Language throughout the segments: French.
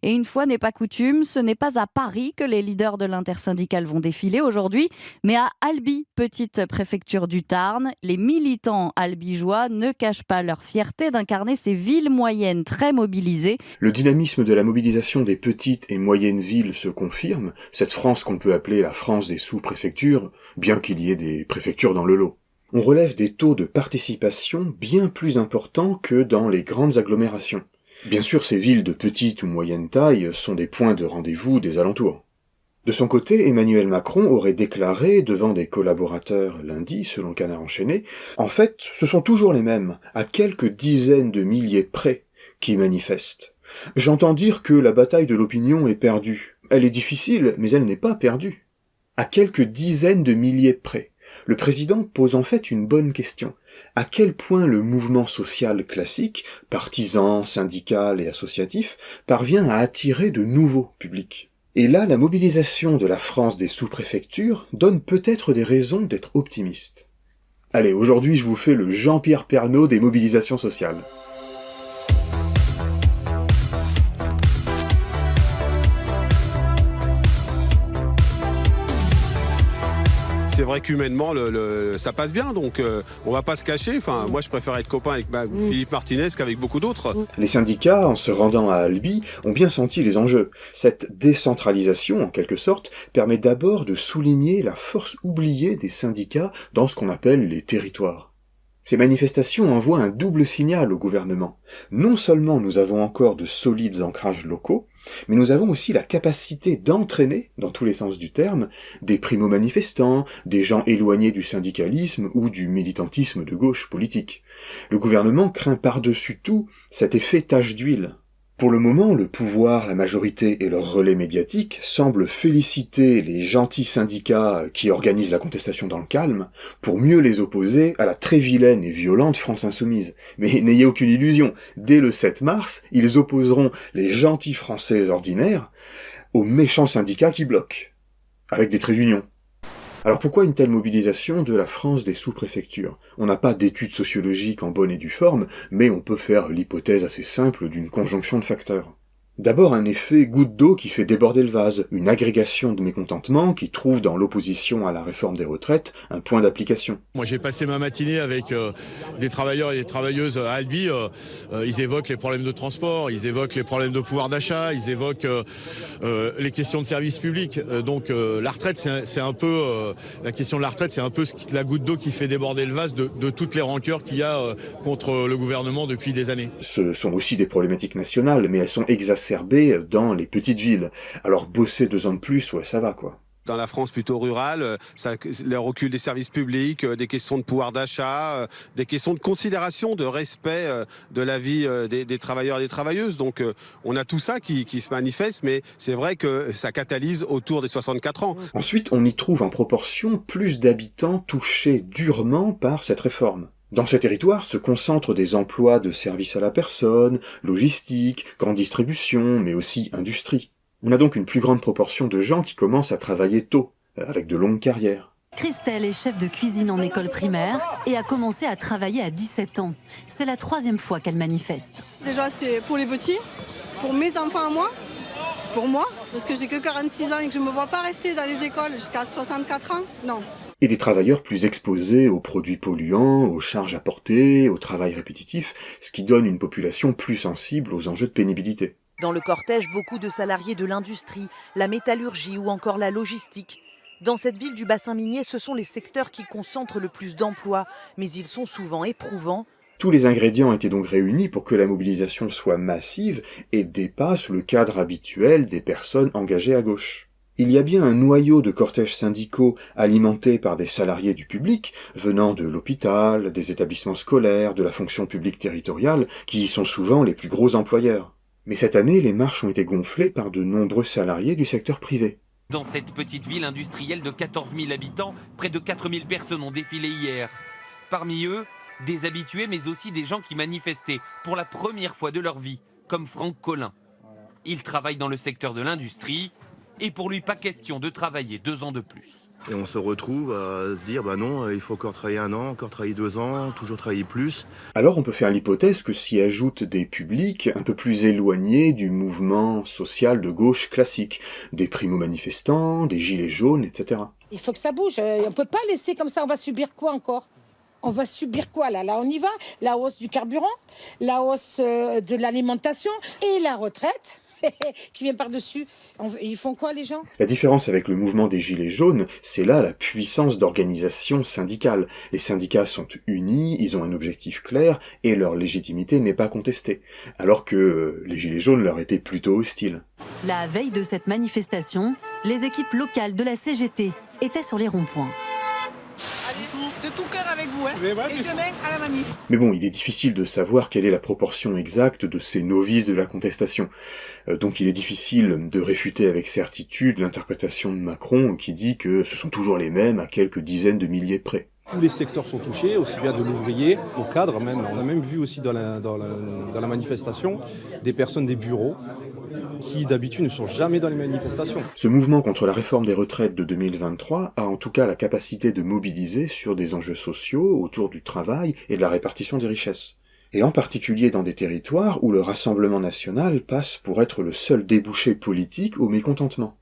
Et une fois n'est pas coutume, ce n'est pas à Paris que les leaders de l'intersyndicale vont défiler aujourd'hui, mais à Albi, petite préfecture du Tarn. Les militants albigeois ne cachent pas leur fierté d'incarner ces villes moyennes très mobilisées. Le dynamisme de la mobilisation des petites et moyennes villes se confirme, cette France qu'on peut appeler la France des sous-préfectures, bien qu'il y ait des préfectures dans le lot. On relève des taux de participation bien plus importants que dans les grandes agglomérations. Bien sûr, ces villes de petite ou moyenne taille sont des points de rendez-vous des alentours. De son côté, Emmanuel Macron aurait déclaré devant des collaborateurs lundi, selon Canard enchaîné, « En fait, ce sont toujours les mêmes, à quelques dizaines de milliers près, qui manifestent. J'entends dire que la bataille de l'opinion est perdue. Elle est difficile, mais elle n'est pas perdue. » À quelques dizaines de milliers près. Le président pose en fait une bonne question. À quel point le mouvement social classique, partisan, syndical et associatif, parvient à attirer de nouveaux publics? Et là, la mobilisation de la France des sous-préfectures donne peut-être des raisons d'être optimiste. Allez, aujourd'hui je vous fais le Jean-Pierre Pernaut des mobilisations sociales. C'est vrai qu'humainement, ça passe bien, donc on va pas se cacher. Enfin, moi, je préfère être copain avec Philippe Martinez qu'avec beaucoup d'autres. Les syndicats, en se rendant à Albi, ont bien senti les enjeux. Cette décentralisation, en quelque sorte, permet d'abord de souligner la force oubliée des syndicats dans ce qu'on appelle les territoires. Ces manifestations envoient un double signal au gouvernement. Non seulement nous avons encore de solides ancrages locaux, mais nous avons aussi la capacité d'entraîner, dans tous les sens du terme, des primo-manifestants, des gens éloignés du syndicalisme ou du militantisme de gauche politique. Le gouvernement craint par-dessus tout cet effet tache d'huile. Pour le moment, le pouvoir, la majorité et leur relais médiatique semblent féliciter les gentils syndicats qui organisent la contestation dans le calme pour mieux les opposer à la très vilaine et violente France Insoumise. Mais n'ayez aucune illusion, dès le 7 mars, ils opposeront les gentils Français ordinaires aux méchants syndicats qui bloquent, avec des traits d'union. Alors pourquoi une telle mobilisation de la France des sous-préfectures? On n'a pas d'études sociologiques en bonne et due forme, mais on peut faire l'hypothèse assez simple d'une conjonction de facteurs. D'abord un effet goutte d'eau qui fait déborder le vase, une agrégation de mécontentement qui trouve dans l'opposition à la réforme des retraites un point d'application. Moi, j'ai passé ma matinée avec des travailleurs et des travailleuses à Albi. Ils évoquent les problèmes de transport, ils évoquent les problèmes de pouvoir d'achat, ils évoquent les questions de services publics. Donc la retraite, c'est un peu la question de la retraite, c'est un peu la goutte d'eau qui fait déborder le vase de toutes les rancœurs qu'il y a contre le gouvernement depuis des années. Ce sont aussi des problématiques nationales, mais elles sont exacerbées dans les petites villes. Alors bosser 2 ans de plus, ouais, ça va quoi. Dans la France plutôt rurale, le recul des services publics, des questions de pouvoir d'achat, des questions de considération, de respect de la vie des travailleurs et des travailleuses. Donc on a tout ça qui se manifeste, mais c'est vrai que ça catalyse autour des 64 ans. Ensuite, on y trouve en proportion plus d'habitants touchés durement par cette réforme. Dans ces territoires se concentrent des emplois de service à la personne, logistique, grande distribution, mais aussi industrie. On a donc une plus grande proportion de gens qui commencent à travailler tôt, avec de longues carrières. Christelle est chef de cuisine en école primaire et a commencé à travailler à 17 ans. C'est la 3e fois qu'elle manifeste. Déjà, c'est pour les petits, pour mes enfants à moi, pour moi, parce que j'ai que 46 ans et que je ne me vois pas rester dans les écoles jusqu'à 64 ans, non. Et des travailleurs plus exposés aux produits polluants, aux charges à porter, au travail répétitif, ce qui donne une population plus sensible aux enjeux de pénibilité. Dans le cortège, beaucoup de salariés de l'industrie, la métallurgie ou encore la logistique. Dans cette ville du bassin minier, ce sont les secteurs qui concentrent le plus d'emplois, mais ils sont souvent éprouvants. Tous les ingrédients étaient donc réunis pour que la mobilisation soit massive et dépasse le cadre habituel des personnes engagées à gauche. Il y a bien un noyau de cortèges syndicaux alimentés par des salariés du public, venant de l'hôpital, des établissements scolaires, de la fonction publique territoriale, qui sont souvent les plus gros employeurs. Mais cette année, les marches ont été gonflées par de nombreux salariés du secteur privé. Dans cette petite ville industrielle de 14 000 habitants, près de 4 000 personnes ont défilé hier. Parmi eux, des habitués mais aussi des gens qui manifestaient pour la première fois de leur vie, comme Franck Collin. Il travaille dans le secteur de l'industrie et pour lui pas question de travailler 2 ans de plus. Et on se retrouve à se dire, bah non, il faut encore travailler 1 an, encore travailler 2 ans, toujours travailler plus. Alors on peut faire l'hypothèse que s'y ajoutent des publics un peu plus éloignés du mouvement social de gauche classique, des primo-manifestants, des gilets jaunes, etc. Il faut que ça bouge, on peut pas laisser comme ça, on va subir quoi encore ? On va subir quoi là on y va, la hausse du carburant, la hausse de l'alimentation et la retraite qui vient par-dessus. Ils font quoi les gens ? La différence avec le mouvement des Gilets jaunes, c'est là la puissance d'organisation syndicale. Les syndicats sont unis, ils ont un objectif clair, et leur légitimité n'est pas contestée. Alors que les Gilets jaunes leur étaient plutôt hostiles. La veille de cette manifestation, les équipes locales de la CGT étaient sur les ronds-points. De tout cœur avec vous, et demain à la manif. Mais bon, il est difficile de savoir quelle est la proportion exacte de ces novices de la contestation. Donc il est difficile de réfuter avec certitude l'interprétation de Macron qui dit que ce sont toujours les mêmes à quelques dizaines de milliers près. Tous les secteurs sont touchés, aussi bien de l'ouvrier au cadre même. On a même vu aussi dans la manifestation des personnes des bureaux qui d'habitude ne sont jamais dans les manifestations. Ce mouvement contre la réforme des retraites de 2023 a en tout cas la capacité de mobiliser sur des enjeux sociaux autour du travail et de la répartition des richesses. Et en particulier dans des territoires où le Rassemblement national passe pour être le seul débouché politique au mécontentement.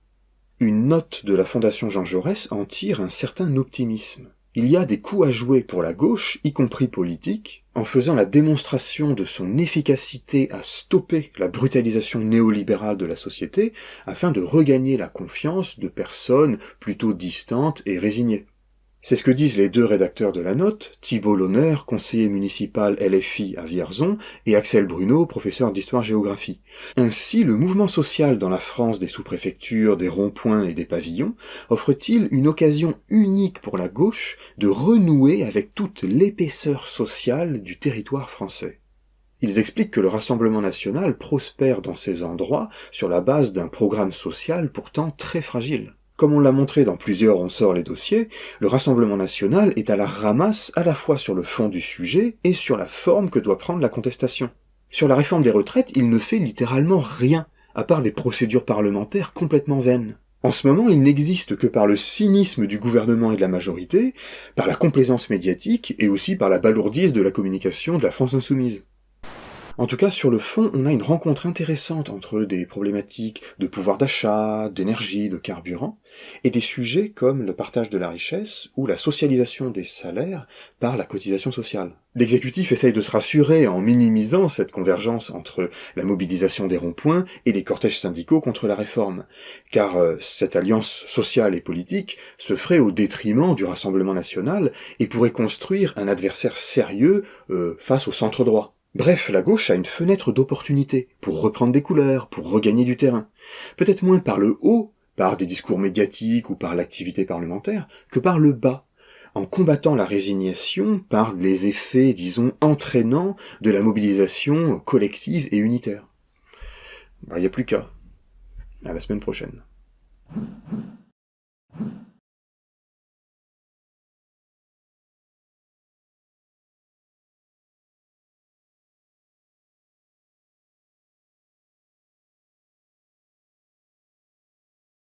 Une note de la Fondation Jean Jaurès en tire un certain optimisme. Il y a des coups à jouer pour la gauche, y compris politique, en faisant la démonstration de son efficacité à stopper la brutalisation néolibérale de la société, afin de regagner la confiance de personnes plutôt distantes et résignées. C'est ce que disent les 2 rédacteurs de la note, Thibault Launer, conseiller municipal LFI à Vierzon, et Axel Bruno, professeur d'histoire-géographie. Ainsi, le mouvement social dans la France des sous-préfectures, des ronds-points et des pavillons offre-t-il une occasion unique pour la gauche de renouer avec toute l'épaisseur sociale du territoire français. Ils expliquent que le Rassemblement national prospère dans ces endroits sur la base d'un programme social pourtant très fragile. Comme on l'a montré dans plusieurs On sort les dossiers, le Rassemblement national est à la ramasse à la fois sur le fond du sujet et sur la forme que doit prendre la contestation. Sur la réforme des retraites, il ne fait littéralement rien, à part des procédures parlementaires complètement vaines. En ce moment, il n'existe que par le cynisme du gouvernement et de la majorité, par la complaisance médiatique et aussi par la balourdise de la communication de la France insoumise. En tout cas, sur le fond, on a une rencontre intéressante entre des problématiques de pouvoir d'achat, d'énergie, de carburant, et des sujets comme le partage de la richesse ou la socialisation des salaires par la cotisation sociale. L'exécutif essaye de se rassurer en minimisant cette convergence entre la mobilisation des ronds-points et les cortèges syndicaux contre la réforme, car cette alliance sociale et politique se ferait au détriment du Rassemblement national et pourrait construire un adversaire sérieux face au centre droit. Bref, la gauche a une fenêtre d'opportunité pour reprendre des couleurs, pour regagner du terrain. Peut-être moins par le haut, par des discours médiatiques ou par l'activité parlementaire, que par le bas, en combattant la résignation par les effets, disons, entraînants de la mobilisation collective et unitaire. Il n'y a plus qu'à. À la semaine prochaine.